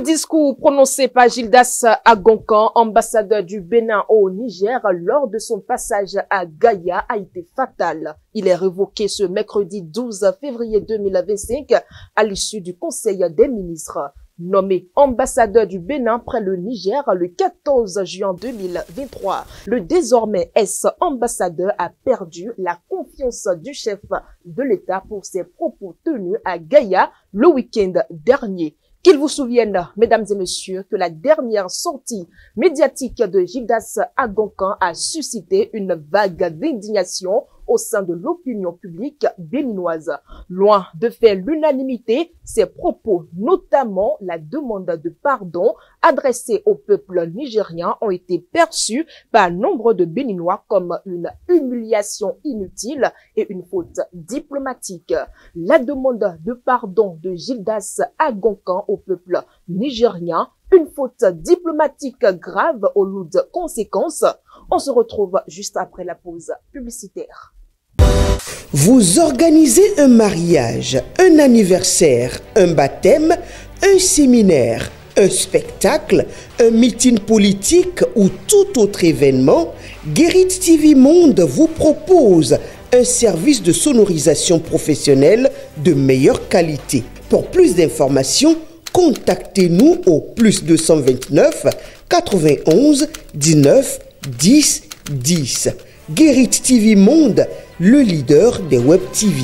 discours prononcé par Gildas Agonkan, ambassadeur du Bénin au Niger, lors de son passage à Gaïa a été fatal. Il est révoqué ce mercredi 12 février 2025 à l'issue du Conseil des ministres. Nommé ambassadeur du Bénin près le Niger le 14 juin 2023, le désormais ex-ambassadeur a perdu la confiance du chef de l'État pour ses propos tenus à Gaïa le week-end dernier. Qu'il vous souvienne, mesdames et messieurs, que la dernière sortie médiatique de Gildas Agonkan a suscité une vague d'indignation au sein de l'opinion publique béninoise. Loin de faire l'unanimité, ses propos, notamment la demande de pardon adressée au peuple nigérien, ont été perçus par nombre de Béninois comme une humiliation inutile et une faute diplomatique. La demande de pardon de Gildas Agonkan au peuple nigérien, une faute diplomatique grave aux lourdes conséquences. On se retrouve juste après la pause publicitaire. Vous organisez un mariage, un anniversaire, un baptême, un séminaire, un spectacle, un meeting politique ou tout autre événement, Guérit TV Monde vous propose un service de sonorisation professionnelle de meilleure qualité. Pour plus d'informations, contactez-nous au +229 91 19 10 10. Guérit TV Monde, le leader des Web TV.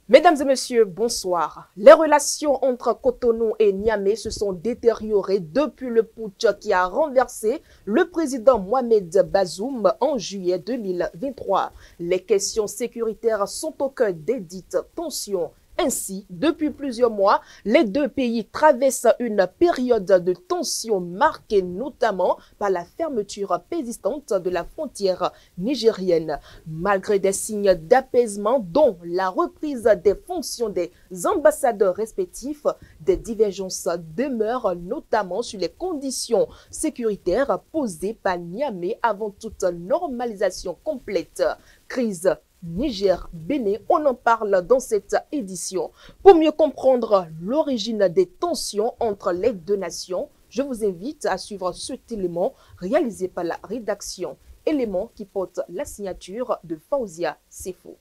Mesdames et messieurs, bonsoir. Les relations entre Cotonou et Niamey se sont détériorées depuis le putsch qui a renversé le président Mohamed Bazoum en juillet 2023. Les questions sécuritaires sont au cœur des dites tensions. Ainsi, depuis plusieurs mois, les deux pays traversent une période de tension marquée notamment par la fermeture persistante de la frontière nigérienne. Malgré des signes d'apaisement dont la reprise des fonctions des ambassadeurs respectifs, des divergences demeurent notamment sur les conditions sécuritaires posées par Niamey avant toute normalisation complète. Crise Niger-Bénin, on en parle dans cette édition. Pour mieux comprendre l'origine des tensions entre les deux nations, je vous invite à suivre cet élément réalisé par la rédaction, élément qui porte la signature de Faouzia Sefo.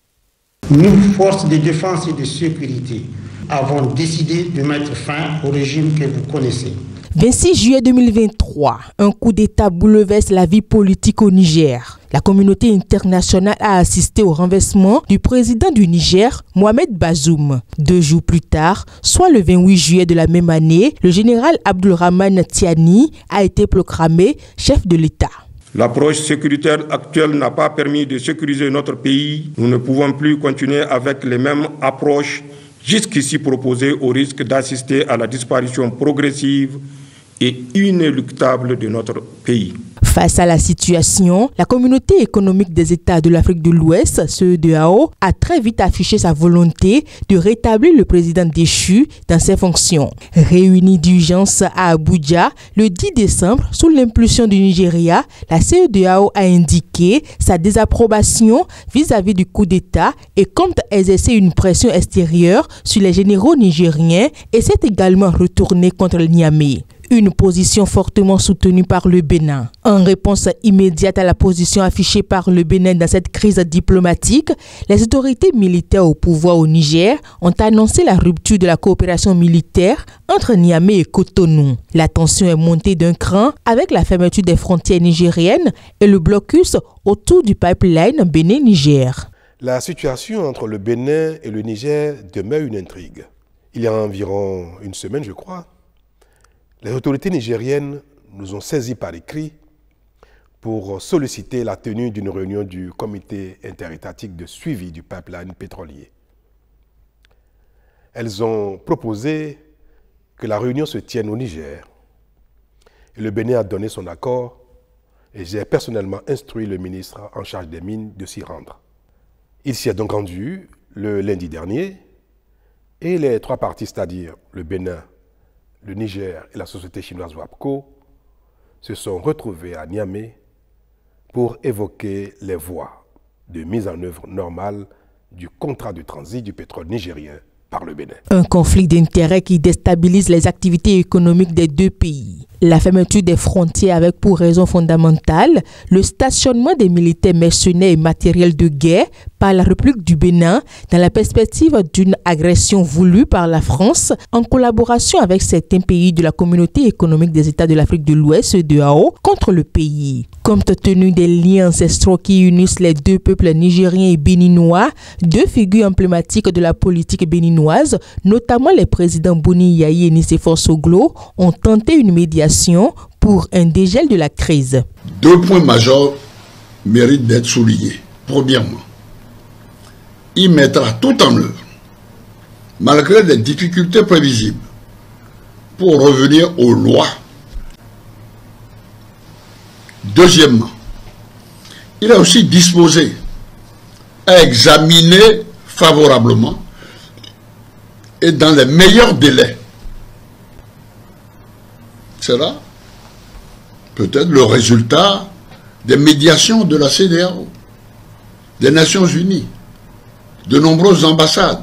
Nous, forces de défense et de sécurité, avons décidé de mettre fin au régime que vous connaissez. 26 juillet 2023, un coup d'État bouleverse la vie politique au Niger. La communauté internationale a assisté au renversement du président du Niger, Mohamed Bazoum. 2 jours plus tard, soit le 28 juillet de la même année, le général Abdulrahman Tiani a été proclamé chef de l'État. L'approche sécuritaire actuelle n'a pas permis de sécuriser notre pays. Nous ne pouvons plus continuer avec les mêmes approches jusqu'ici proposées au risque d'assister à la disparition progressive et inéluctable de notre pays. Face à la situation, la communauté économique des États de l'Afrique de l'Ouest, CEDEAO, a très vite affiché sa volonté de rétablir le président déchu dans ses fonctions. Réunie d'urgence à Abuja le 10 décembre, sous l'impulsion du Nigeria, la CEDEAO a indiqué sa désapprobation vis-à-vis du coup d'État et compte exercer une pression extérieure sur les généraux nigériens et s'est également retournée contre le Niamey. Une position fortement soutenue par le Bénin. En réponse immédiate à la position affichée par le Bénin dans cette crise diplomatique, les autorités militaires au pouvoir au Niger ont annoncé la rupture de la coopération militaire entre Niamey et Cotonou. La tension est montée d'un cran avec la fermeture des frontières nigériennes et le blocus autour du pipeline Bénin-Niger. La situation entre le Bénin et le Niger demeure une intrigue. Il y a environ une semaine, je crois, les autorités nigériennes nous ont saisis par écrit pour solliciter la tenue d'une réunion du comité interétatique de suivi du pipeline pétrolier. Elles ont proposé que la réunion se tienne au Niger. Et le Bénin a donné son accord et j'ai personnellement instruit le ministre en charge des mines de s'y rendre. Il s'y est donc rendu le lundi dernier et les trois parties, c'est-à-dire le Bénin, le Niger et la société chinoise WAPCO, se sont retrouvés à Niamey pour évoquer les voies de mise en œuvre normale du contrat de transit du pétrole nigérien par le Bénin. Un conflit d'intérêts qui déstabilise les activités économiques des deux pays. La fermeture des frontières avec pour raison fondamentale le stationnement des militaires mercenaires et matériels de guerre par la République du Bénin dans la perspective d'une agression voulue par la France en collaboration avec certains pays de la communauté économique des États de l'Afrique de l'Ouest, CEDEAO, contre le pays. Compte tenu des liens ancestraux qui unissent les deux peuples nigériens et béninois, deux figures emblématiques de la politique béninoise, notamment les présidents Boni Yayi et Nicéphore Soglo, ont tenté une médiation pour un dégel de la crise. Deux points majeurs méritent d'être soulignés. Premièrement, il mettra tout en œuvre, malgré les difficultés prévisibles, pour revenir aux lois. Deuxièmement, il est aussi disposé à examiner favorablement et dans les meilleurs délais. Cela peut-être le résultat des médiations de la CEDEAO, des Nations Unies, de nombreuses ambassades,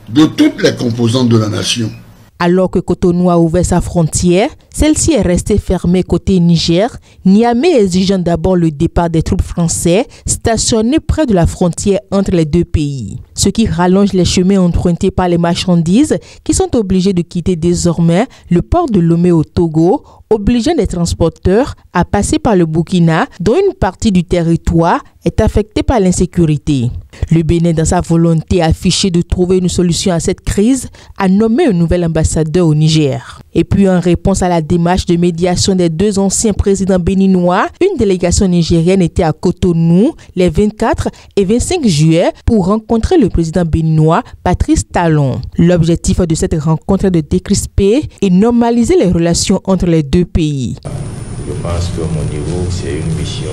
de toutes les composantes de la nation. Alors que Cotonou a ouvert sa frontière, celle-ci est restée fermée côté Niger, Niamey exigeant d'abord le départ des troupes françaises stationnées près de la frontière entre les deux pays. Ce qui rallonge les chemins empruntés par les marchandises qui sont obligés de quitter désormais le port de Lomé au Togo, obligeant les transporteurs à passer par le Burkina, dont une partie du territoire est affectée par l'insécurité. Le Bénin, dans sa volonté affichée de trouver une solution à cette crise, a nommé un nouvel ambassadeur au Niger. Et puis, en réponse à la démarche de médiation des deux anciens présidents béninois, une délégation nigérienne était à Cotonou les 24 et 25 juillet pour rencontrer le président béninois Patrice Talon. L'objectif de cette rencontre est de décrisper et normaliser les relations entre les deux pays. Je pense que mon niveau, c'est une mission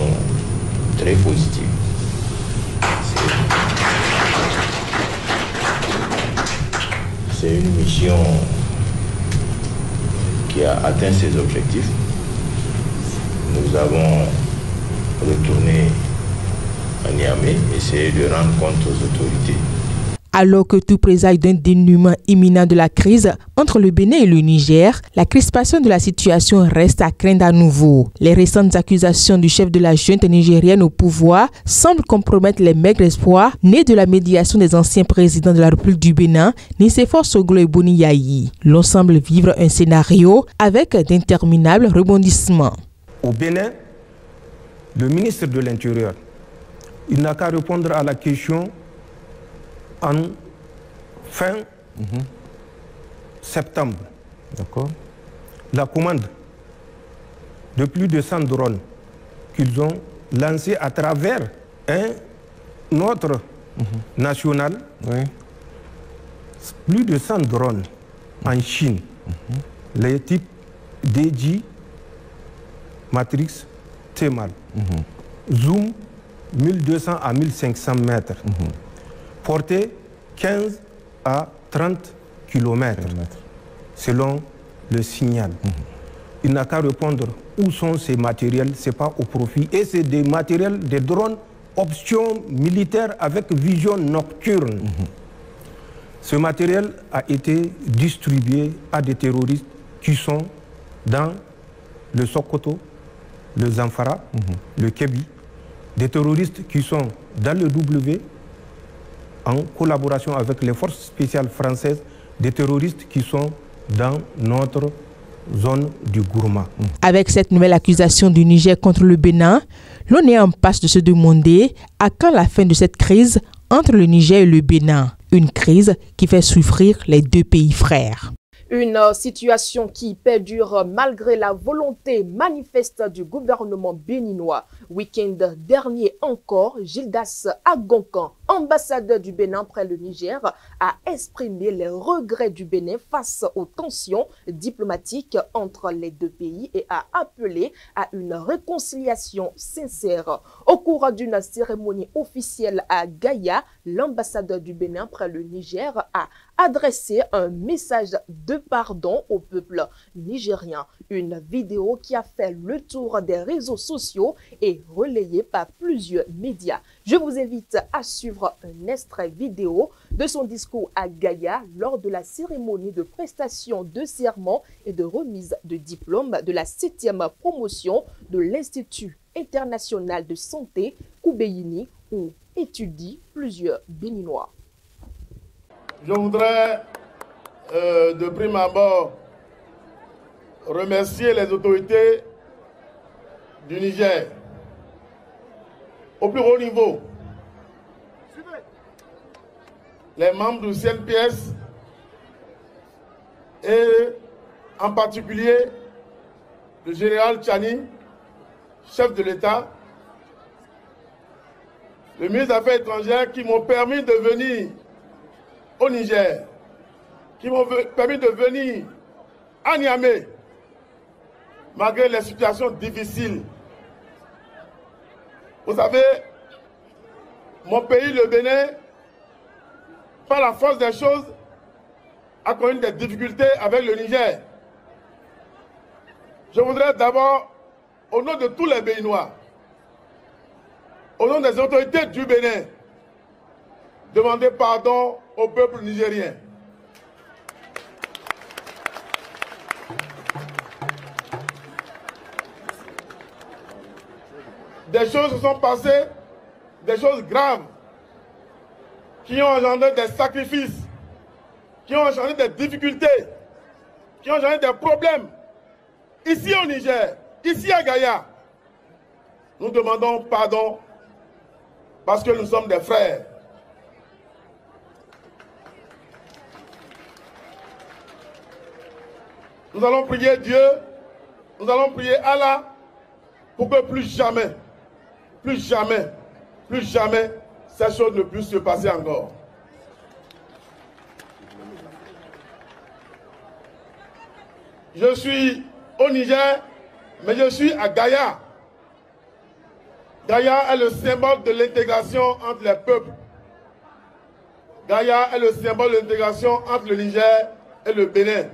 très positive. C'est une mission qui a atteint ses objectifs. Nous avons retourné à Niamey, essayé de rendre compte aux autorités. Alors que tout présage d'un dénouement imminent de la crise entre le Bénin et le Niger, la crispation de la situation reste à craindre à nouveau. Les récentes accusations du chef de la junte nigérienne au pouvoir semblent compromettre les maigres espoirs nés de la médiation des anciens présidents de la République du Bénin, Nicéphore Soglo et Boni Yayi. L'on semble vivre un scénario avec d'interminables rebondissements. Au Bénin, le ministre de l'Intérieur, il n'a qu'à répondre à la question en fin septembre. D'accord. La commande de plus de 100 drones qu'ils ont lancés à travers un autre national, plus de 100 drones en Chine, les types DJI Matrix T-MAL, zoom 1200 à 1500 mètres, portée 15 à 30 km, selon le signal. Il n'a qu'à répondre où sont ces matériels, ce n'est pas au profit. Et c'est des matériels, des drones, option militaire avec vision nocturne. Ce matériel a été distribué à des terroristes qui sont dans le Sokoto, le Zamfara, le Kébi, des terroristes qui sont dans le W, en collaboration avec les forces spéciales françaises, des terroristes qui sont dans notre zone du Gourma. Avec cette nouvelle accusation du Niger contre le Bénin, l'on est en passe de se demander à quand la fin de cette crise entre le Niger et le Bénin. Une crise qui fait souffrir les deux pays frères. Une situation qui perdure malgré la volonté manifeste du gouvernement béninois. Week-end dernier encore, Gildas Agonkan, ambassadeur du Bénin près le Niger, a exprimé les regrets du Bénin face aux tensions diplomatiques entre les deux pays et a appelé à une réconciliation sincère. Au cours d'une cérémonie officielle à Gaïa, l'ambassadeur du Bénin près le Niger a adressé un message de pardon au peuple nigérien. Une vidéo qui a fait le tour des réseaux sociaux et et relayé par plusieurs médias. Je vous invite à suivre un extrait vidéo de son discours à Gaïa lors de la cérémonie de prestation de serment et de remise de diplôme de la 7e promotion de l'Institut international de santé Koubéini, où étudient plusieurs Béninois. Je voudrais de prime abord remercier les autorités du Niger au plus haut niveau, les membres du CNPS et en particulier le général Tchani, chef de l'État, le ministre des Affaires étrangères qui m'ont permis de venir au Niger, qui m'ont permis de venir à Niamey, malgré les situations difficiles. Vous savez, mon pays, le Bénin, par la force des choses, a connu des difficultés avec le Niger. Je voudrais d'abord, au nom de tous les Béninois, au nom des autorités du Bénin, demander pardon au peuple nigérien. Des choses se sont passées, des choses graves, qui ont engendré des sacrifices, qui ont engendré des difficultés, qui ont engendré des problèmes. Ici au Niger, ici à Gaïa, nous demandons pardon parce que nous sommes des frères. Nous allons prier Dieu, nous allons prier Allah pour que plus jamais, ces choses ne puissent se passer encore. Je suis au Niger, mais je suis à Gaïa. Gaïa est le symbole de l'intégration entre les peuples. Gaïa est le symbole de l'intégration entre le Niger et le Bénin.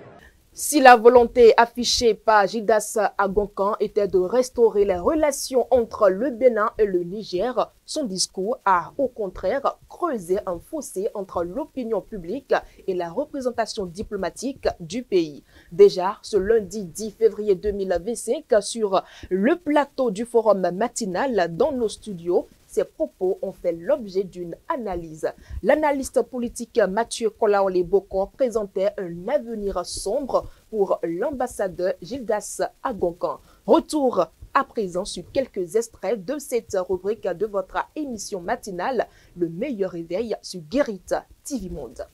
Si la volonté affichée par Gildas Agonkan était de restaurer les relations entre le Bénin et le Niger, son discours a au contraire creusé un fossé entre l'opinion publique et la représentation diplomatique du pays. Déjà, ce lundi 10 février 2025, sur le plateau du forum matinal dans nos studios, ces propos ont fait l'objet d'une analyse. L'analyste politique Mathieu Kolaole-Bokor présentait un avenir sombre pour l'ambassadeur Gildas Agonkan. Retour à présent sur quelques extraits de cette rubrique de votre émission matinale, Le meilleur réveil sur Guérite TV Monde.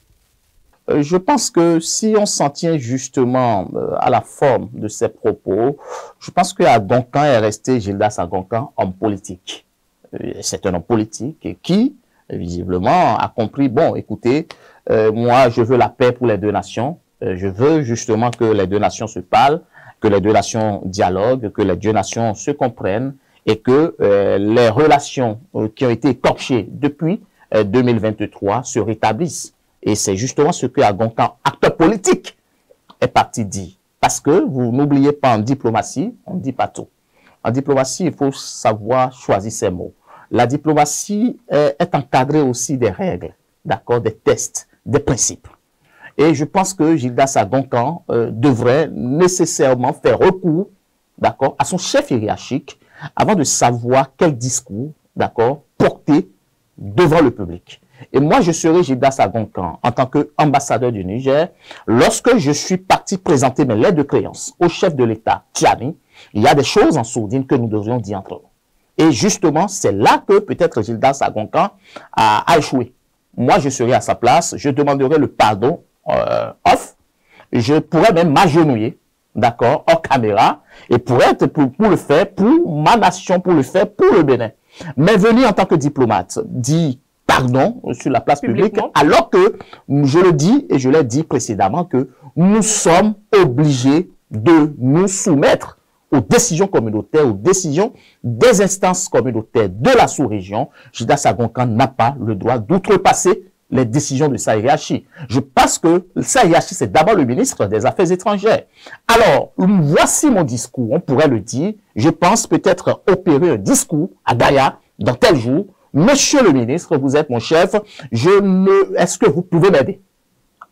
Je pense que si on s'en tient justement à la forme de ces propos, je pense que Agonkan est resté Gildas Agonkan homme politique. C'est un homme politique qui, visiblement, a compris, bon, écoutez, moi, je veux la paix pour les deux nations. Je veux justement que les deux nations se parlent, que les deux nations dialoguent, que les deux nations se comprennent et que les relations qui ont été écorchées depuis 2023 se rétablissent. Et c'est justement ce que Agonkan, acteur politique, est parti dire. Parce que, vous n'oubliez pas, en diplomatie, on ne dit pas tout. En diplomatie, il faut savoir choisir ses mots. La diplomatie est encadrée aussi des règles, d'accord, des tests, des principes. Et je pense que Gildas Agonkan devrait nécessairement faire recours, d'accord, à son chef hiérarchique avant de savoir quel discours, d'accord, porter devant le public. Et moi, je serai Gildas Agonkan en tant qu'ambassadeur du Niger. Lorsque je suis parti présenter mes lettres de créance au chef de l'État, Tchani, il y a des choses en sourdine que nous devrions dire entre nous. Et justement, c'est là que peut-être Gildas Agonkan a échoué. Moi, je serai à sa place, je demanderai le pardon off. Je pourrais même m'agenouiller, d'accord, hors caméra, et pour le faire pour ma nation, pour le faire pour le Bénin. Mais venir en tant que diplomate, dire pardon sur la place publique, alors que, je le dis et je l'ai dit précédemment, que nous sommes obligés de nous soumettre aux décisions communautaires, aux décisions des instances communautaires de la sous-région. Gildas Agonkan n'a pas le droit d'outrepasser les décisions de sa hiérarchie. Je pense que sa hiérarchie, c'est d'abord le ministre des Affaires étrangères. Alors, voici mon discours, on pourrait le dire. Je pense peut-être opérer un discours à Gaïa dans tel jour. Monsieur le ministre, vous êtes mon chef, est-ce que vous pouvez m'aider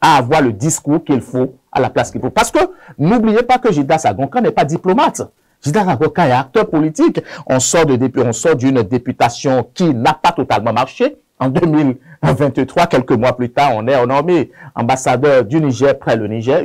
à avoir le discours qu'il faut à la place qu'il faut? Parce que n'oubliez pas que Gildas Agonkan n'est pas diplomate. Gildas Agonkan est acteur politique. On sort d'une députation qui n'a pas totalement marché. En 2023, quelques mois plus tard, on est nommé ambassadeur du Niger près le Niger,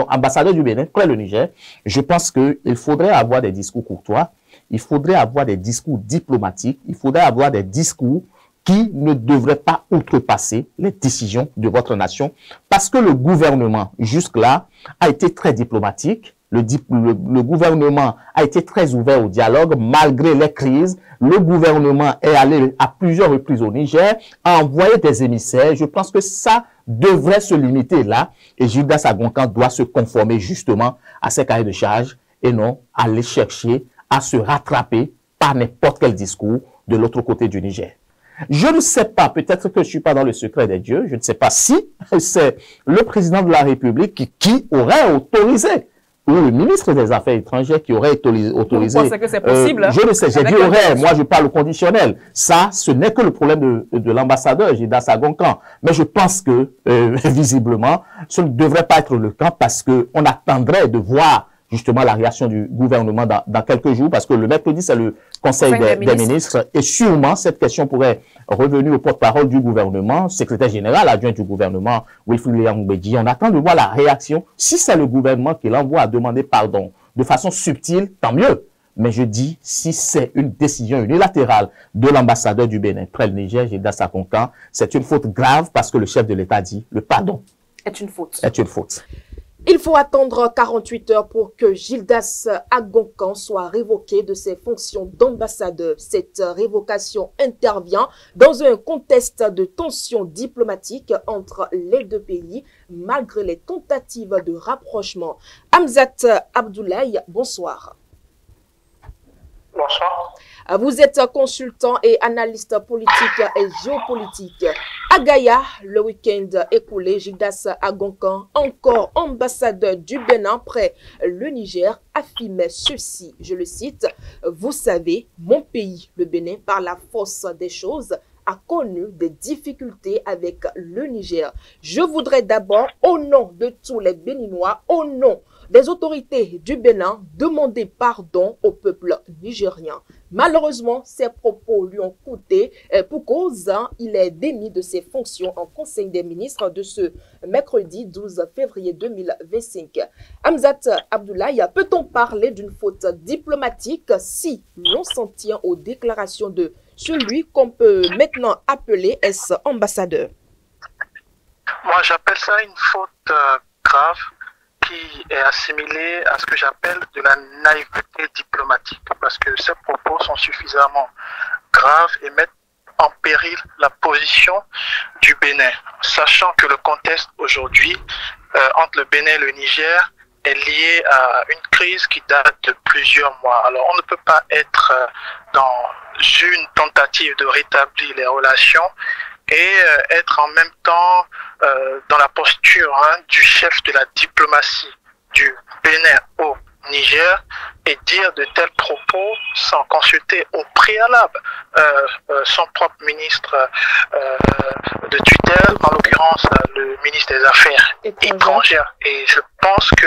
ambassadeur du Bénin près le Niger. Je pense qu'il faudrait avoir des discours courtois, il faudrait avoir des discours diplomatiques, il faudrait avoir des discours qui ne devraient pas outrepasser les décisions de votre nation, parce que le gouvernement, jusque-là, a été très diplomatique. Le gouvernement a été très ouvert au dialogue malgré les crises. Le gouvernement est allé à plusieurs reprises au Niger, a envoyé des émissaires. Je pense que ça devrait se limiter là. Et Gildas Agonkan doit se conformer justement à ses cahiers de charges et non aller chercher à se rattraper par n'importe quel discours de l'autre côté du Niger. Je ne sais pas, peut-être que je ne suis pas dans le secret des dieux, je ne sais pas si c'est le président de la République qui aurait autorisé, ou le ministre des Affaires étrangères qui aurait autorisé. Vous pensez que c'est possible? Je ne sais, j'ai dit aurait, moi je parle au conditionnel. Ça, ce n'est que le problème de l'ambassadeur Gildas Agonkan. Mais je pense que, visiblement, ce ne devrait pas être le cas parce qu'on attendrait de voir justement la réaction du gouvernement dans quelques jours, parce que le mercredi, c'est le Conseil des ministres, et sûrement cette question pourrait revenir au porte-parole du gouvernement, secrétaire général adjoint du gouvernement, Wilfried Léon-Bédi. On attend de voir la réaction. Si c'est le gouvernement qui l'envoie à demander pardon de façon subtile, tant mieux. Mais je dis, si c'est une décision unilatérale de l'ambassadeur du Bénin près le Niger, Gildas Agonkan, c'est une faute grave parce que le chef de l'État dit le pardon est une faute. Est une faute. Il faut attendre 48 heures pour que Gildas Agonkan soit révoqué de ses fonctions d'ambassadeur. Cette révocation intervient dans un contexte de tensions diplomatiques entre les deux pays, malgré les tentatives de rapprochement. Hamzat Abdoulaye, bonsoir. Bonsoir. Vous êtes consultant et analyste politique et géopolitique. À Gaïa, le week-end écoulé, Gildas Agonkan, encore ambassadeur du Bénin près le Niger, affirmait ceci, je le cite, « Vous savez, mon pays, le Bénin, par la force des choses, a connu des difficultés avec le Niger. Je voudrais d'abord, au nom de tous les Béninois, au nom des autorités du Bénin, demander pardon au peuple nigérien. » Malheureusement, ces propos lui ont coûté pour cause. Il est démis de ses fonctions en Conseil des ministres de ce mercredi 12 février 2025. Hamzat Abdoulaye, peut-on parler d'une faute diplomatique si l'on s'en tient aux déclarations de celui qu'on peut maintenant appeler ambassadeur? Moi, j'appelle ça une faute grave, qui est assimilé à ce que j'appelle de la naïveté diplomatique, parce que ces propos sont suffisamment graves et mettent en péril la position du Bénin, sachant que le contexte aujourd'hui entre le Bénin et le Niger est lié à une crise qui date de plusieurs mois. Alors on ne peut pas être dans une tentative de rétablir les relations et être en même temps dans la posture du chef de la diplomatie du Bénin au Niger et dire de tels propos sans consulter au préalable son propre ministre de tutelle, en l'occurrence le ministre des Affaires étrangères. Et je pense que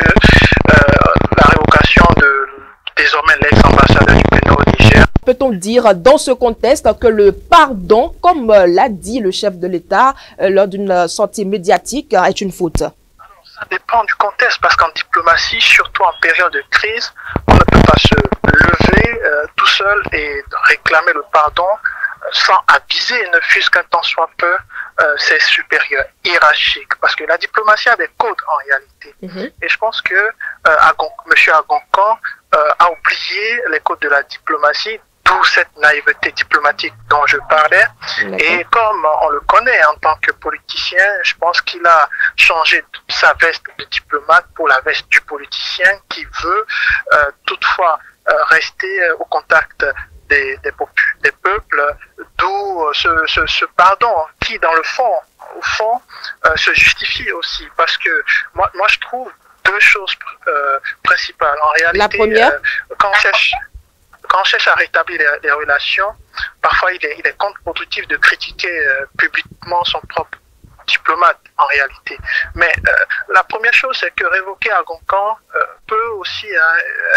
la révocation de désormais l'ex-ambassadeur du Bénin au Niger. Peut-on dire dans ce contexte que le pardon, comme l'a dit le chef de l'État lors d'une sortie médiatique, est une faute? Alors, ça dépend du contexte, parce qu'en diplomatie, surtout en période de crise, on ne peut pas se lever tout seul et réclamer le pardon sans aviser, ne fût-ce qu'un temps soit peu, ses supérieurs hiérarchiques. Parce que la diplomatie a des codes en réalité. Et je pense que M. Agonkan a oublié les codes de la diplomatie, d'où cette naïveté diplomatique dont je parlais. Et comme on le connaît en tant que politicien, je pense qu'il a changé sa veste de diplomate pour la veste du politicien qui veut toutefois rester au contact des peuples, d'où ce pardon qui, dans le fond, au fond, se justifie aussi. Parce que moi je trouve deux choses principales. En réalité, la première, quand on cherche à rétablir les relations, parfois il est contre-productif de critiquer publiquement son propre diplomate en réalité. Mais la première chose, c'est que révoquer Agoncan peut aussi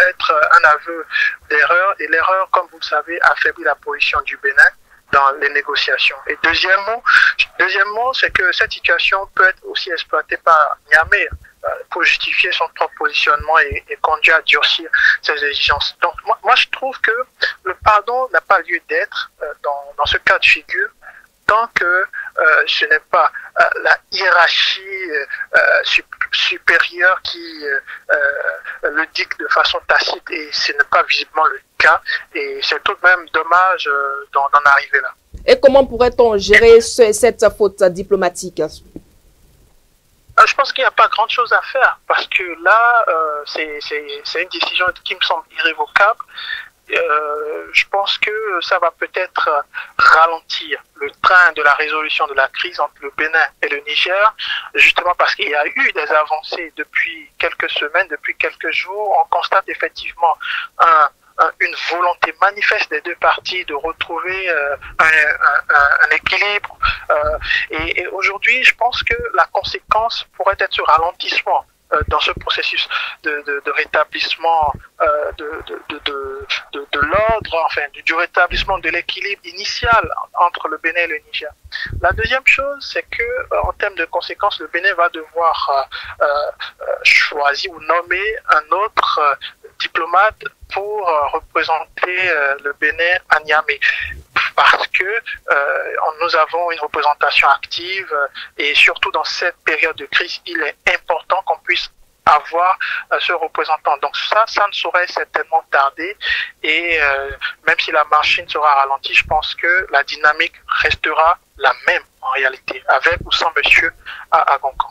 être un aveu d'erreur, et l'erreur, comme vous le savez, affaiblit la position du Bénin dans les négociations. Et deuxièmement, c'est que cette situation peut être aussi exploitée par Niamey pour justifier son propre positionnement et conduire à durcir ses exigences. Donc moi je trouve que le pardon n'a pas lieu d'être dans ce cas de figure tant que ce n'est pas la hiérarchie supérieure qui le dicte de façon tacite, et ce n'est pas visiblement le cas, et c'est tout de même dommage d'en arriver là. Et comment pourrait-on gérer cette faute diplomatique? Je pense qu'il n'y a pas grand chose à faire, parce que là, c'est une décision qui me semble irrévocable. Je pense que ça va peut-être ralentir le train de la résolution de la crise entre le Bénin et le Niger, justement parce qu'il y a eu des avancées depuis quelques semaines, depuis quelques jours. On constate effectivement une volonté manifeste des deux parties de retrouver un équilibre. Et aujourd'hui, je pense que la conséquence pourrait être ce ralentissement dans ce processus de rétablissement de l'ordre, enfin du rétablissement de l'équilibre initial entre le Bénin et le Niger. La deuxième chose, c'est que en termes de conséquences, le Bénin va devoir choisir ou nommer un autre diplomate pour représenter le Bénin à Niamey, parce que nous avons une représentation active, et surtout dans cette période de crise, il est important qu'on puisse avoir ce représentant. Donc ça ne saurait certainement tarder, et même si la machine sera ralentie, je pense que la dynamique restera la même en réalité, avec ou sans monsieur Agoncan.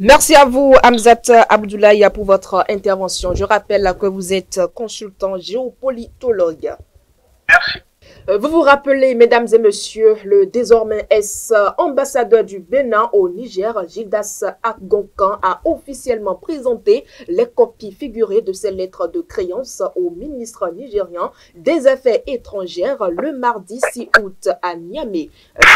Merci à vous, Hamzat Abdoulaye, pour votre intervention. Je rappelle que vous êtes consultant géopolitologue. Merci. Vous vous rappelez, mesdames et messieurs, le désormais ex-ambassadeur du Bénin au Niger, Gildas Agoncan, a officiellement présenté les copies figurées de ses lettres de créance au ministre nigérien des Affaires étrangères le mardi 6 août à Niamey.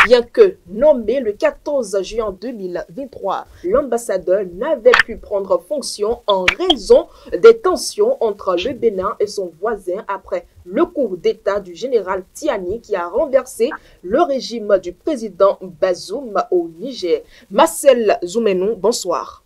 Bien que nommé le 14 juin 2023, l'ambassadeur n'avait pu prendre fonction en raison des tensions entre le Bénin et son voisin après le coup d'État du général Tiani qui a renversé le régime du président Bazoum au Niger. Marcel Zoumenou, bonsoir.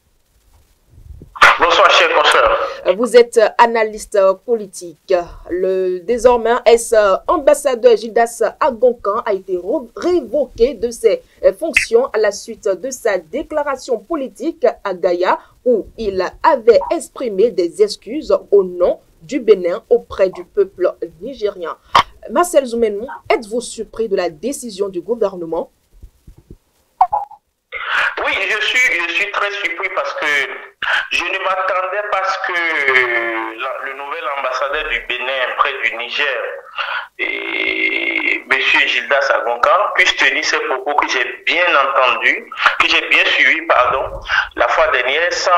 Bonsoir, chers consoeurs. Vous êtes analyste politique. Le désormais ex-ambassadeur Gildas Agoncan a été révoqué de ses fonctions à la suite de sa déclaration politique à Gaïa, où il avait exprimé des excuses au nom du Bénin auprès du peuple nigérien. Marcel Zoumenou, êtes-vous surpris de la décision du gouvernement? Oui, je suis très surpris parce que je ne m'attendais pas à ce que le nouvel ambassadeur du Bénin près du Niger, M. Gildas Agoncan, puisse tenir ces propos que j'ai bien entendus, que j'ai bien suivis, la fois dernière, sans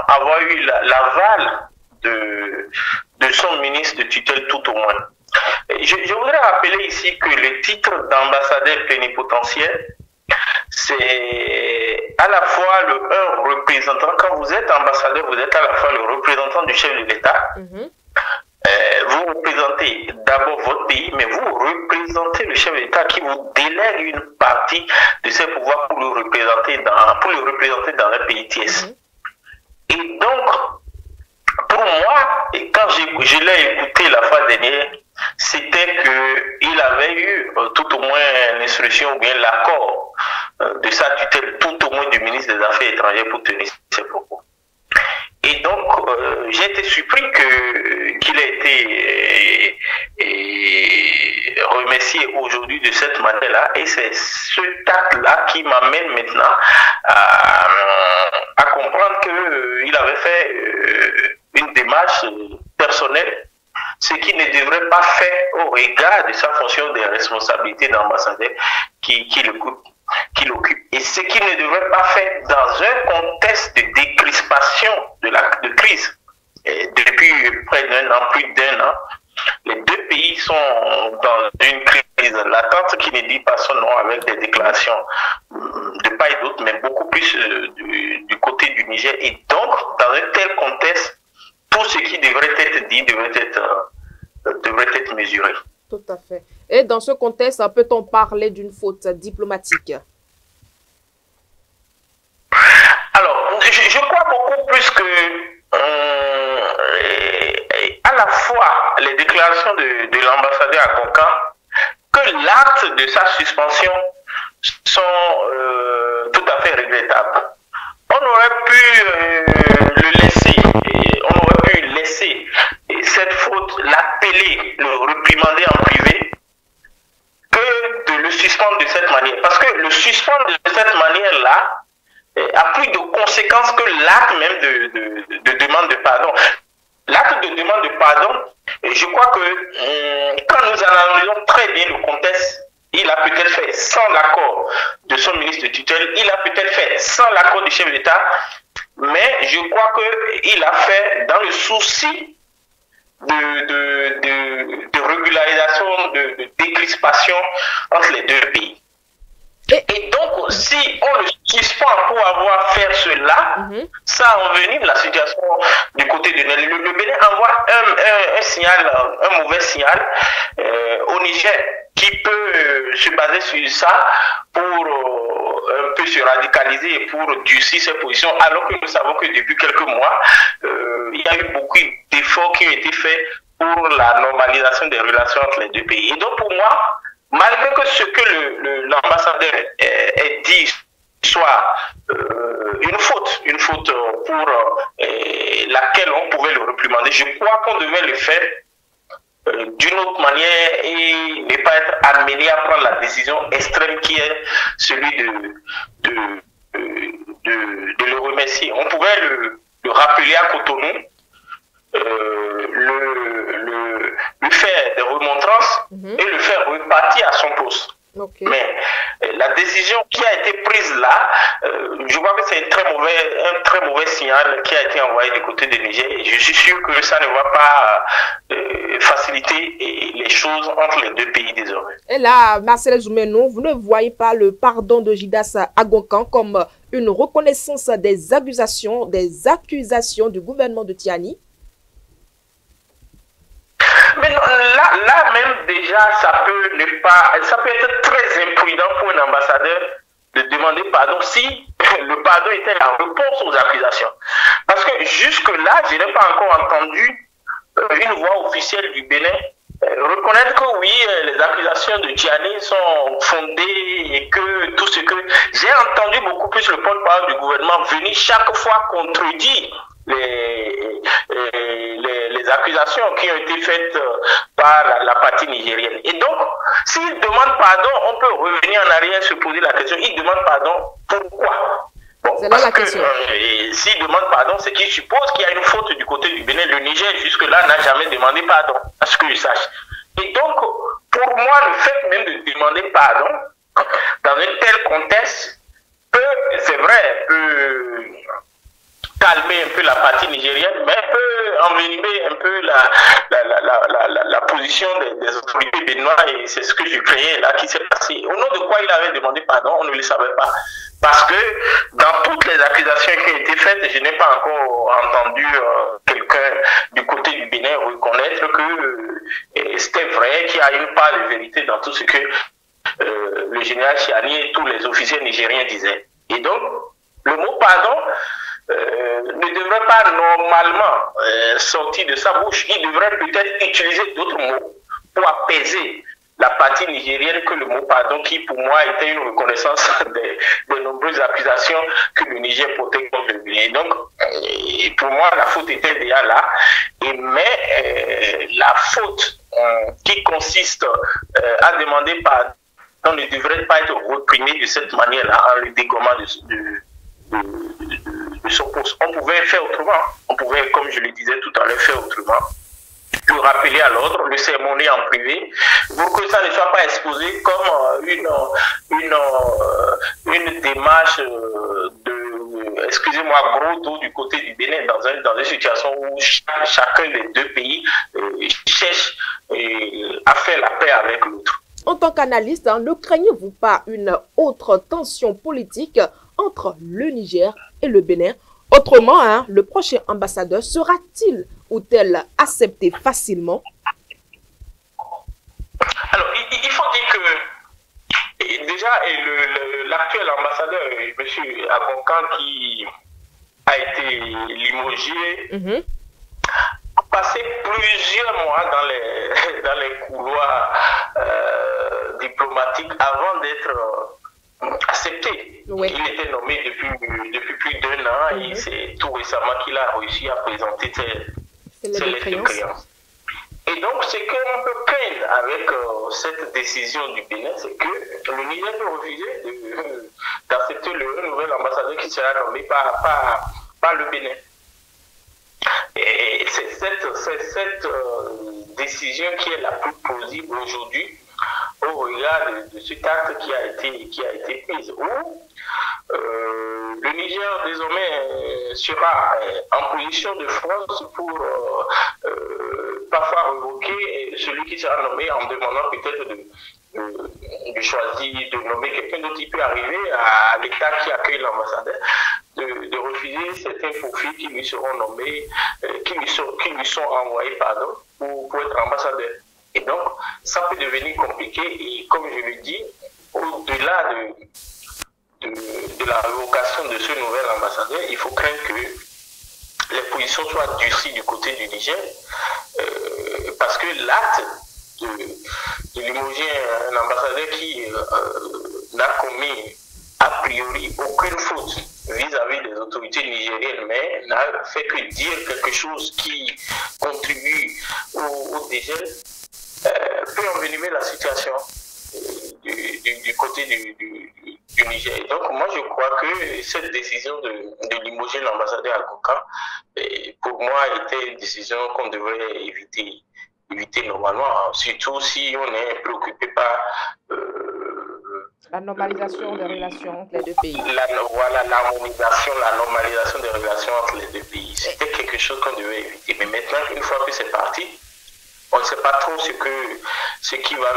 avoir eu l'aval de son ministre de tutelle tout au moins. Je voudrais rappeler ici que le titre d'ambassadeur plénipotentiaire, c'est à la fois un représentant. Quand vous êtes ambassadeur, vous êtes à la fois le représentant du chef de l'État. Vous représentez d'abord votre pays, mais vous représentez le chef de l'État qui vous délègue une partie de ses pouvoirs pour le représenter dans un pays tiers. Et donc, pour moi, et quand je l'ai écouté la fois dernière, c'était qu'il avait eu tout au moins l'instruction ou bien l'accord de sa tutelle, tout au moins du ministre des Affaires étrangères pour tenir ses propos. Et donc, j'ai été surpris qu'il ait été remercié aujourd'hui de cette manière-là, et c'est ce tact-là qui m'amène maintenant à comprendre qu'il avait fait une démarche personnelle ce qui ne devrait pas faire au regard de sa fonction de responsabilité d'ambassadeur qui l'occupe. Et ce qui ne devrait pas faire dans un contexte de décrispation de crise. Et depuis près d'un an, plus d'un an, les deux pays sont dans une crise latente qui ne dit pas son nom avec des déclarations de part et d'autre, mais beaucoup plus du côté du Niger. Et donc, dans un tel contexte, tout ce qui devrait être dit devrait être mesuré. Tout à fait. Et dans ce contexte, peut-on parler d'une faute diplomatique? Alors, je crois beaucoup plus que à la fois les déclarations de l'ambassadeur à Goncan que l'acte de sa suspension sont tout à fait regrettables. On aurait pu laisser cette faute, l'appeler, le réprimander en privé, que de le suspendre de cette manière. Parce que le suspendre de cette manière-là a plus de conséquences que l'acte même de demande de pardon. L'acte de demande de pardon, je crois que quand nous analysons très bien le contexte, il a peut-être fait sans l'accord de son ministre de tutelle, il a peut-être fait sans l'accord du chef d'État, mais je crois qu'il a fait dans le souci de régularisation, de décrispation entre les deux pays. Et donc, si on le suspend pour avoir fait cela, ça envenime la situation du côté de le Bénin envoie un signal, un mauvais signal au Niger qui peut se baser sur ça pour un peu se radicaliser et pour durcir ses positions, alors que nous savons que depuis quelques mois, il y a eu beaucoup d'efforts qui ont été faits pour la normalisation des relations entre les deux pays. Et donc, pour moi, malgré que ce que l'ambassadeur ait dit soit une faute pour laquelle on pouvait le réprimander, je crois qu'on devait le faire d'une autre manière et ne pas être amené à prendre la décision extrême qui est celui de le remercier. On pouvait le rappeler à Cotonou, lui faire des remontrances et le faire repartir à son poste. Okay. Mais la décision qui a été prise là, je crois que c'est un très mauvais signal qui a été envoyé du côté de Niger. Et je suis sûr que ça ne va pas faciliter les choses entre les deux pays désormais. Et là, Marcel Zoumeno, vous ne voyez pas le pardon de Gildas Agoncan comme une reconnaissance des accusations du gouvernement de Tiani? Mais non, là même déjà, ça peut être très imprudent pour un ambassadeur de demander pardon si le pardon était la réponse aux accusations. Parce que jusque-là, je n'ai pas encore entendu une voix officielle du Bénin reconnaître que oui, les accusations de Tiani sont fondées et que tout ce que... J'ai entendu beaucoup plus le porte-parole du gouvernement venir chaque fois contredire les accusations qui ont été faites par la partie nigérienne. Et donc, s'il demande pardon, on peut revenir en arrière et se poser la question, il demande pardon, pourquoi? Bon, c'est parce la que question. S'il demande pardon, c'est qu'il suppose qu'il y a une faute du côté du Bénin. Le Niger, jusque-là, n'a jamais demandé pardon, à ce que je sache. Et donc, pour moi, le fait même de demander pardon, dans un tel contexte, c'est vrai, peut calmer un peu la partie nigérienne, mais peut envenimer un peu la position des autorités béninoises, et c'est ce que je craignais là qui s'est passé. Au nom de quoi il avait demandé pardon, on ne le savait pas. Parce que dans toutes les accusations qui ont été faites, je n'ai pas encore entendu quelqu'un du côté du Bénin reconnaître que c'était vrai, qu'il y a une part de vérité dans tout ce que le général Chiani et tous les officiers nigériens disaient. Et donc, le mot pardon ne devrait pas normalement sortir de sa bouche. Il devrait peut-être utiliser d'autres mots pour apaiser la partie nigérienne que le mot pardon, qui pour moi était une reconnaissance des nombreuses accusations que le Niger portait contre le Bénin. Donc, pour moi, la faute était déjà là. Mais la faute qui consiste à demander pardon ne devrait pas être réprimée de cette manière-là, en le dégommant de son poste. On pouvait faire autrement. On pouvait, comme je le disais tout à l'heure, faire autrement. Le le rappeler à l'ordre, le sermonner en privé, pour que ça ne soit pas exposé comme une démarche excusez-moi, gros dos du côté du Bénin, dans une situation où chacun des deux pays cherche à faire la paix avec l'autre. En tant qu'analyste, ne craignez-vous pas une autre tension politique entre le Niger et le Bénin? Autrement, le prochain ambassadeur sera-t-il ou tel accepté facilement? Alors, il faut dire que déjà, l'actuel ambassadeur, M. Agonkan, qui a été limogé, a passé plusieurs mois dans les couloirs diplomatiques avant d'être accepté. Oui. Il était nommé depuis plus d'1 an et c'est tout récemment qu'il a réussi à présenter ses lettres de créance. Et donc, ce qu'on peut craindre avec cette décision du Bénin, c'est que le Niger peut refuser d'accepter le nouvel ambassadeur qui sera nommé par le Bénin. Et c'est cette décision qui est la plus plausible aujourd'hui au regard de cet acte qui a été pris. Où le Niger désormais sera en position de force pour parfois revoquer celui qui sera nommé en demandant peut-être de choisir, de nommer quelqu'un d'autre. Il peut arriver à l'État qui accueille l'ambassadeur de refuser certains profils qui lui seront nommés, qui lui sont envoyés pour être ambassadeur. Et donc, ça peut devenir compliqué. Et comme je le dis, au-delà de la révocation de ce nouvel ambassadeur, il faut craindre que les positions soient durcies du côté du Niger, parce que l'acte de limoger un ambassadeur qui n'a commis a priori aucune faute vis-à-vis des autorités nigériennes, mais n'a fait que dire quelque chose qui contribue au dégel, peut envenimer la situation du côté du Niger. Et donc, moi, je crois que cette décision de limoger l'ambassadeur Agonkan, pour moi, était une décision qu'on devrait éviter normalement, surtout si on est préoccupé par la normalisation des relations entre les deux pays. Voilà, la normalisation des relations entre les deux pays. C'était quelque chose qu'on devait éviter. Mais maintenant, une fois que c'est parti, on ne sait pas trop ce qui va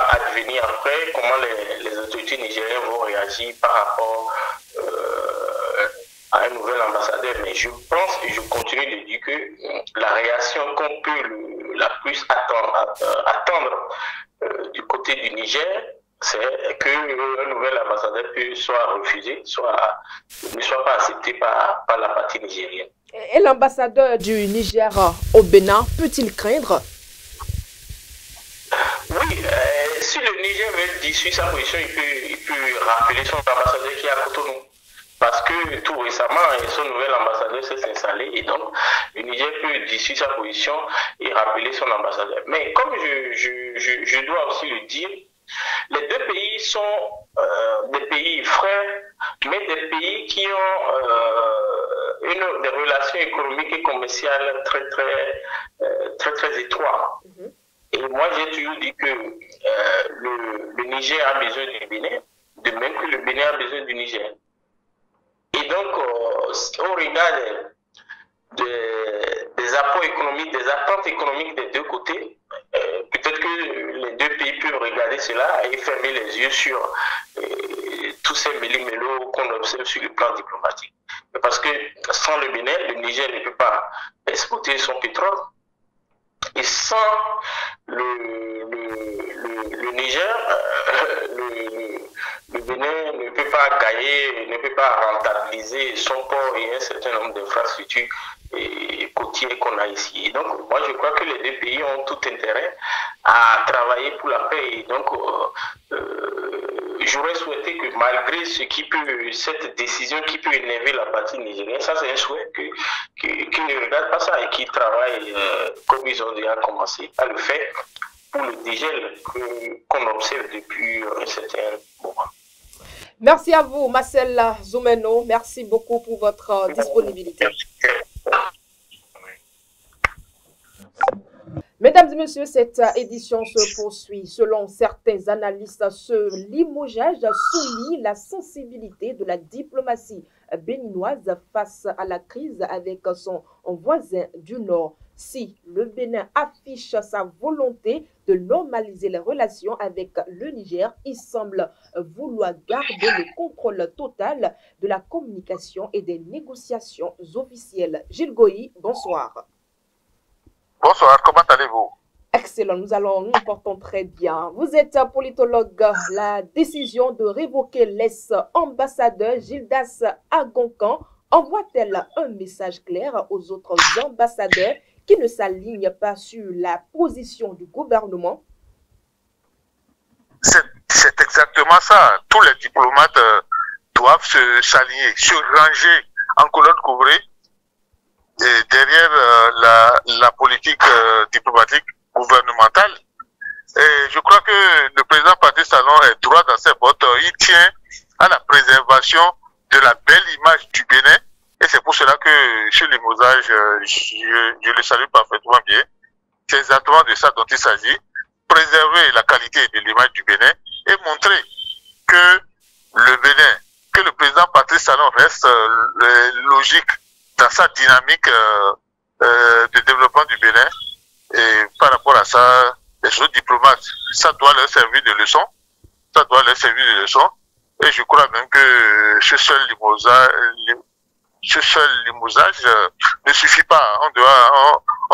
advenir après, comment les autorités nigériennes vont réagir par rapport à un nouvel ambassadeur. Mais je pense et je continue de dire que la réaction qu'on peut la plus attendre du côté du Niger, c'est qu'un nouvel ambassadeur soit refusé, ne soit pas accepté par la partie nigérienne. Et l'ambassadeur du Niger au Bénin peut-il craindre? Oui, si le Niger veut dissuer sa position, il peut rappeler son ambassadeur qui est à Cotonou. Parce que tout récemment, son nouvel ambassadeur s'est installé et donc le Niger peut dissuer sa position et rappeler son ambassadeur. Mais comme je dois aussi le dire, les deux pays sont des pays frères, mais des pays qui ont des relations économiques et commerciales très étroites. Et moi, j'ai toujours dit que le Niger a besoin du Bénin, de même que le Bénin a besoin du Niger. Et donc, au regard des apports économiques, des attentes économiques des deux côtés, peut-être que les deux pays peuvent regarder cela et fermer les yeux sur tous ces méli-mélos qu'on observe sur le plan diplomatique. Parce que sans le Bénin, le Niger ne peut pas exporter son pétrole. Et sans le Niger, le Bénin ne peut pas gagner, ne peut pas rentabiliser son port et un certain nombre d'infrastructures côtières qu'on a ici. Et donc, moi, je crois que les deux pays ont tout intérêt à travailler pour la paix. Et donc, j'aurais souhaité que malgré cette décision qui peut énerver la partie nigérienne, ça c'est un souhait qu'ils ne regardent pas ça et qu'ils travaillent comme ils ont déjà commencé à le faire pour le dégel qu'on observe depuis un certain moment. Merci à vous, Marcel Zoumeno. Merci beaucoup pour votre disponibilité. Mesdames Mesdames et messieurs, cette édition se poursuit. Selon certains analystes, ce limogeage souligne la sensibilité de la diplomatie béninoise face à la crise avec son voisin du Nord. Si le Bénin affiche sa volonté de normaliser les relations avec le Niger, il semble vouloir garder le contrôle total de la communication et des négociations officielles. Gilles Goï, bonsoir. Bonsoir, comment allez-vous? Excellent, nous portons très bien. Vous êtes politologue. La décision de révoquer l'ex-ambassadeur Gildas Agoncan envoie-t-elle un message clair aux autres ambassadeurs qui ne s'alignent pas sur la position du gouvernement? C'est exactement ça. Tous les diplomates doivent s'aligner, se ranger en colonne couvrée et derrière la politique diplomatique gouvernementale. Et je crois que le président Patrice Talon est droit dans ses bottes. Il tient à la préservation de la belle image du Bénin. Et c'est pour cela que sur l'limosage, je le salue parfaitement bien. C'est exactement de ça dont il s'agit. Préserver la qualité de l'image du Bénin et montrer que le Bénin, que le président Patrice Talon reste logique dans sa dynamique de développement du Bénin. Et par rapport à ça, les autres diplomates, ça doit leur servir de leçon. Ça doit leur servir de leçon. Et je crois même que ce seul limogeage ne suffit pas. On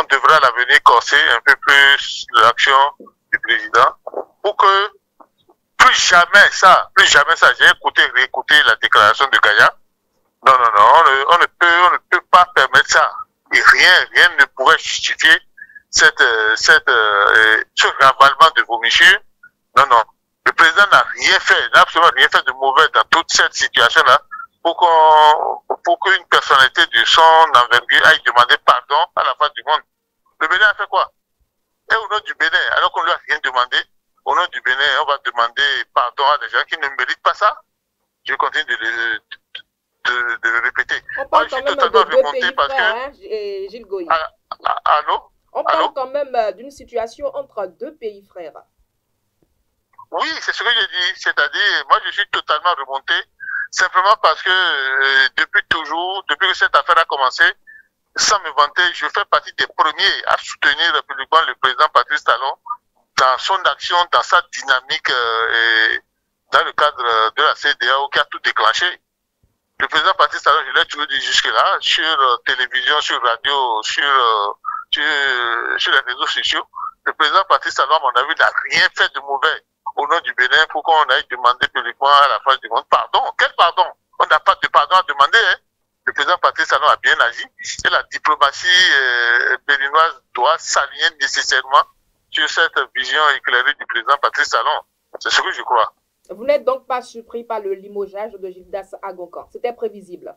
devra à l'avenir corser un peu plus l'action du président pour que plus jamais ça, j'ai réécouté la déclaration de Gaïa. Non, on ne peut pas permettre ça. Et rien ne pourrait justifier ce ravalement de vomissures. Non. Le président n'a absolument rien fait de mauvais dans toute cette situation-là pour qu'une personnalité de son envergure aille demander pardon à la face du monde. Le Bénin a fait quoi? Et au nom du Bénin, alors qu'on ne lui a rien demandé, au nom du Bénin, on va demander pardon à des gens qui ne méritent pas ça? Je continue de le répéter. On parle quand même de deux pays frères, Gilles Goï. Allô? On parle quand même d'une situation entre deux pays frères. Oui, c'est ce que je dis. C'est-à-dire, moi, je suis totalement remonté, simplement parce que depuis que cette affaire a commencé, sans me vanter, je fais partie des premiers à soutenir publiquement le président Patrice Talon dans son action, dans sa dynamique et dans le cadre de la CEDEAO qui a tout déclenché. Le président Patrice Talon, je l'ai toujours dit jusque-là, sur télévision, sur radio, sur les réseaux sociaux. Le président Patrice Talon, à mon avis, n'a rien fait de mauvais au nom du Bénin pour qu'on aille demander publiquement à la face du monde pardon. Quel pardon? On n'a pas de pardon à demander. Hein. Le président Patrice Talon a bien agi et la diplomatie béninoise doit s'aligner nécessairement sur cette vision éclairée du président Patrice Talon. C'est ce que je crois. Vous n'êtes donc pas surpris par le limogeage de Gildas Agoncan? C'était prévisible.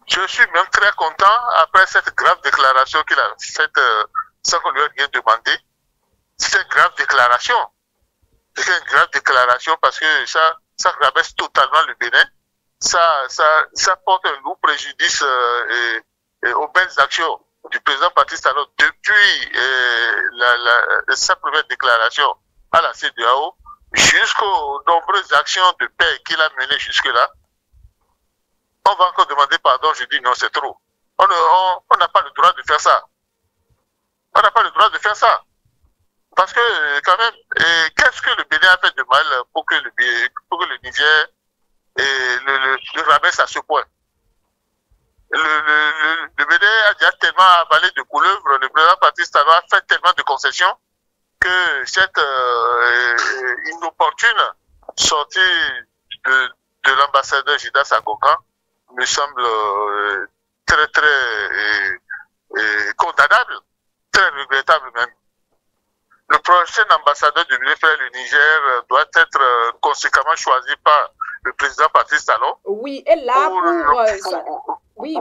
Je suis même très content après cette grave déclaration qu'il a faite sans qu'on lui ait rien demandé. C'est une grave déclaration. C'est une grave déclaration parce que ça rabaisse totalement le Bénin. Ça porte un lourd préjudice aux belles actions du président Patrice Talon depuis sa première déclaration à la CEDEAO jusqu'aux nombreuses actions de paix qu'il a menées jusque-là. On va encore demander pardon, je dis non, c'est trop. On n'a pas le droit de faire ça. On n'a pas le droit de faire ça. Parce que, quand même, qu'est-ce que le Bénin a fait de mal pour que le Niger le rabaisse à ce point? Le Bénin a déjà tellement avalé de couleuvres, le président Patrice Talon a fait tellement de concessions que cette inopportune sortie de l'ambassadeur Gildas Agoncan me semble très condamnable, très regrettable même. Le prochain ambassadeur du frère le Niger doit être conséquemment choisi par le président Patrice Talon. Oui, et là, oui.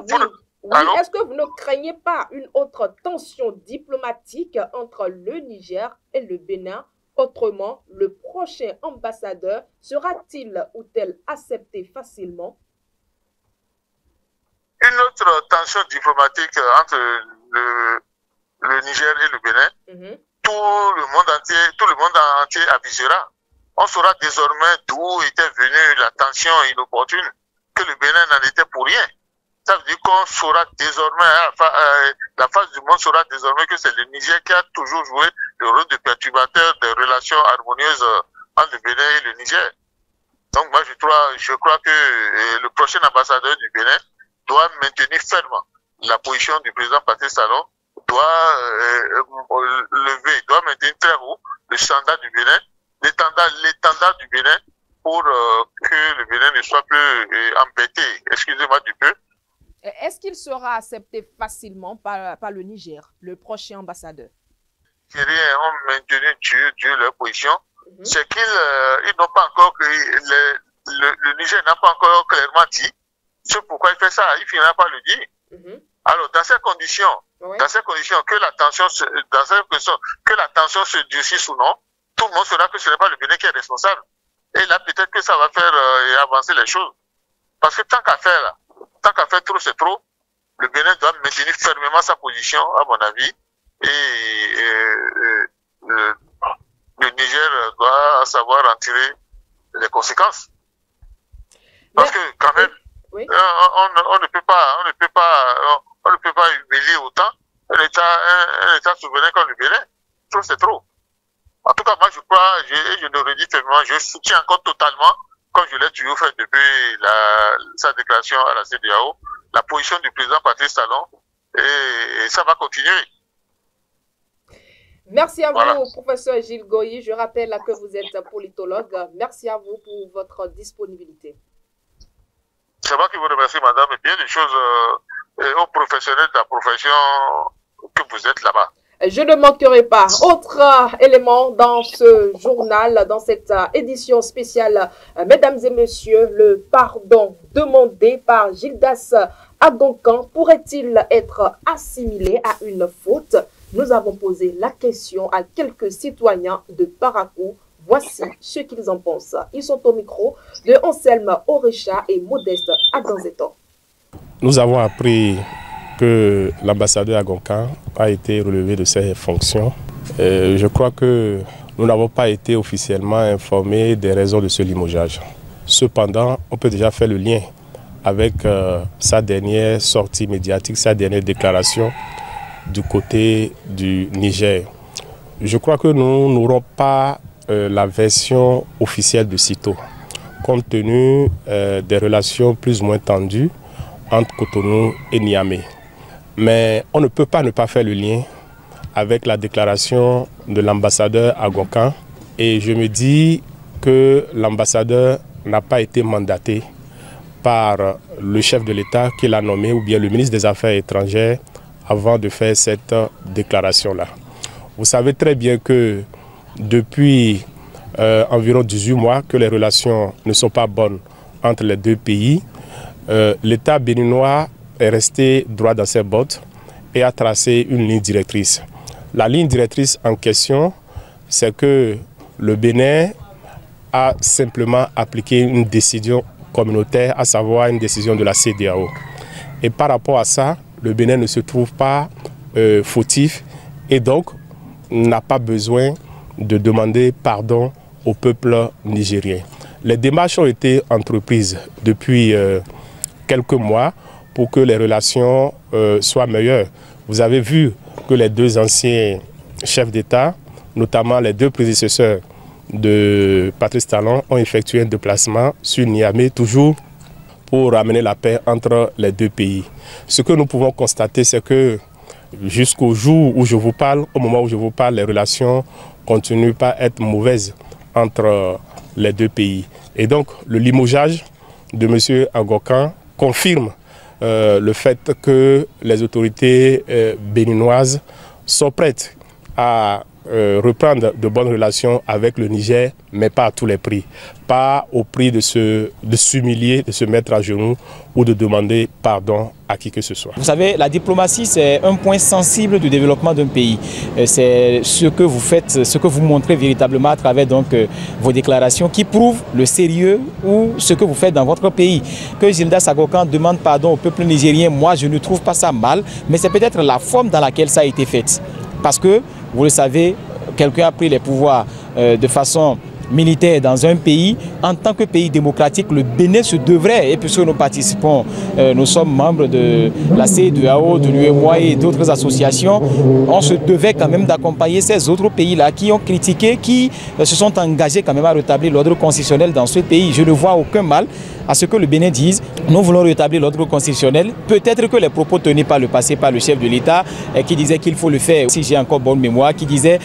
Est-ce que vous ne craignez pas une autre tension diplomatique entre le Niger et le Bénin? Autrement, le prochain ambassadeur sera-t-il ou tel accepté facilement? Une autre tension diplomatique entre le Niger et le Bénin, tout le monde entier avisera. On saura désormais d'où était venue la tension inopportune, que le Bénin n'en était pour rien. Ça veut dire qu'on saura désormais, la face du monde saura désormais que c'est le Niger qui a toujours joué le rôle de perturbateur des relations harmonieuses entre le Bénin et le Niger. Donc moi je crois que le prochain ambassadeur du Bénin doit maintenir fermement la position du président Patrice Talon, doit maintenir très haut le standard du Bénin, l'étendard du Bénin pour que le Bénin ne soit plus embêté, excusez-moi du peu. Est-ce qu'il sera accepté facilement par le Niger, le prochain ambassadeur? Les Syriens ont maintenu Dieu leur position. C'est qu'ils n'ont pas encore, le Niger n'a pas encore clairement dit ce pourquoi il fait ça. Il finira par le dire. Alors, dans ces conditions, que la tension se durcisse ou non, tout le monde saura que ce n'est pas le Bénin qui est responsable. Et là, peut-être que ça va faire avancer les choses. Parce que tant qu'à faire trop, c'est trop. Le Bénin doit maintenir fermement sa position, à mon avis. Et le Niger doit savoir en tirer les conséquences. Parce que quand même, on ne peut pas humilier autant un État souverain comme le Bénin. Trop, c'est trop. En tout cas, moi, je crois, je le redis fermement, je soutiens encore totalement, comme je l'ai toujours fait depuis sa déclaration à la CEDEAO, la position du président Patrice Talon, et ça va continuer. Merci à vous, professeur Gilles Goyi. Je rappelle que vous êtes politologue. Merci à vous pour votre disponibilité. C'est moi qui vous remercie, madame, et bien des choses aux professionnels de la profession que vous êtes là-bas. Je ne manquerai pas. Autre élément dans ce journal, dans cette édition spéciale, mesdames et messieurs, le pardon demandé par Gildas Agoncan pourrait-il être assimilé à une faute? Nous avons posé la question à quelques citoyens de Parakou. Voici ce qu'ils en pensent. Ils sont au micro de Anselme Orecha et Modeste Adanzeto. Nous avons appris que l'ambassadeur Agoncan a été relevé de ses fonctions. Je crois que nous n'avons pas été officiellement informés des raisons de ce limogeage. Cependant, on peut déjà faire le lien avec sa dernière sortie médiatique, sa dernière déclaration du côté du Niger. Je crois que nous n'aurons pas la version officielle de sitôt, compte tenu des relations plus ou moins tendues entre Cotonou et Niamey. Mais on ne peut pas ne pas faire le lien avec la déclaration de l'ambassadeur Agoncan. Et je me dis que l'ambassadeur n'a pas été mandaté par le chef de l'État qui l'a nommé ou bien le ministre des Affaires étrangères avant de faire cette déclaration-là. Vous savez très bien que depuis environ 18 mois que les relations ne sont pas bonnes entre les deux pays, l'État béninois est resté droit dans ses bottes et a tracé une ligne directrice. La ligne directrice en question, c'est que le Bénin a simplement appliqué une décision communautaire, à savoir une décision de la CEDEAO. Et par rapport à ça, le Bénin ne se trouve pas fautif et donc n'a pas besoin de demander pardon au peuple nigérien. Les démarches ont été entreprises depuis quelques mois pour que les relations soient meilleures. Vous avez vu que les deux anciens chefs d'État, notamment les deux prédécesseurs de Patrice Talon, ont effectué un déplacement sur Niamey, toujours pour amener la paix entre les deux pays. Ce que nous pouvons constater, c'est que jusqu'au jour où je vous parle, au moment où je vous parle, les relations continuent pas à être mauvaises entre les deux pays. Et donc, le limogeage de M. Agoncan confirme le fait que les autorités béninoises sont prêtes à reprendre de bonnes relations avec le Niger, mais pas à tous les prix. Pas au prix de s'humilier, de se mettre à genoux ou de demander pardon à qui que ce soit. Vous savez, la diplomatie, c'est un point sensible du développement d'un pays. C'est ce que vous faites, ce que vous montrez véritablement à travers donc, vos déclarations qui prouvent le sérieux ou ce que vous faites dans votre pays. Que Gildas Agonkan demande pardon au peuple nigérien, moi je ne trouve pas ça mal, mais c'est peut-être la forme dans laquelle ça a été fait. Parce que, vous le savez, quelqu'un a pris les pouvoirs de façon militaire dans un pays, en tant que pays démocratique, le Bénin se devrait, et puisque nous participons, nous sommes membres de la CEDEAO, de l'UEMOA et d'autres associations, on se devait quand même d'accompagner ces autres pays-là qui ont critiqué, qui se sont engagés quand même à rétablir l'ordre constitutionnel dans ce pays. Je ne vois aucun mal à ce que le Bénin dise, nous voulons rétablir l'ordre constitutionnel. Peut-être que les propos tenus par le passé par le chef de l'État, qui disait qu'il faut le faire, si j'ai encore bonne mémoire, qui disait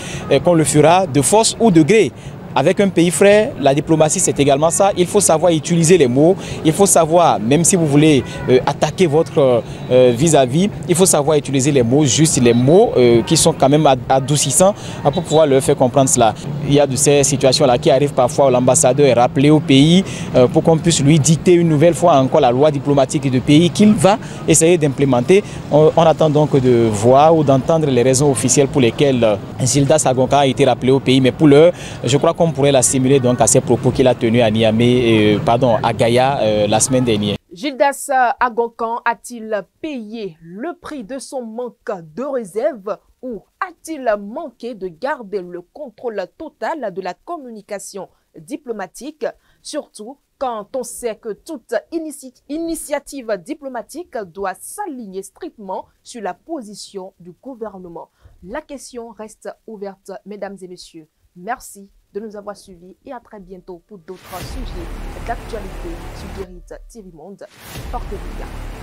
qu'on le fera de force ou de gré. Avec un pays frère, la diplomatie c'est également ça. Il faut savoir utiliser les mots. Il faut savoir, même si vous voulez attaquer votre vis-à-vis, il faut savoir utiliser les mots, juste les mots qui sont quand même adoucissants pour pouvoir leur faire comprendre cela. Il y a de ces situations-là qui arrivent parfois où l'ambassadeur est rappelé au pays pour qu'on puisse lui dicter une nouvelle fois encore la loi diplomatique du pays qu'il va essayer d'implémenter. On attend donc de voir ou d'entendre les raisons officielles pour lesquelles Gildas Agonkan a été rappelé au pays. Mais pour l'heure, je crois qu'on pourrait l'assimiler donc à ces propos qu'il a tenus à Niamey, à Gaïa la semaine dernière. Gildas Agonkan a-t-il payé le prix de son manque de réserve ou a-t-il manqué de garder le contrôle total de la communication diplomatique, surtout quand on sait que toute initiative diplomatique doit s'aligner strictement sur la position du gouvernement? La question reste ouverte, mesdames et messieurs. Merci de nous avoir suivis et à très bientôt pour d'autres sujets d'actualité sur Guérite TV Monde. Portez-vous bien.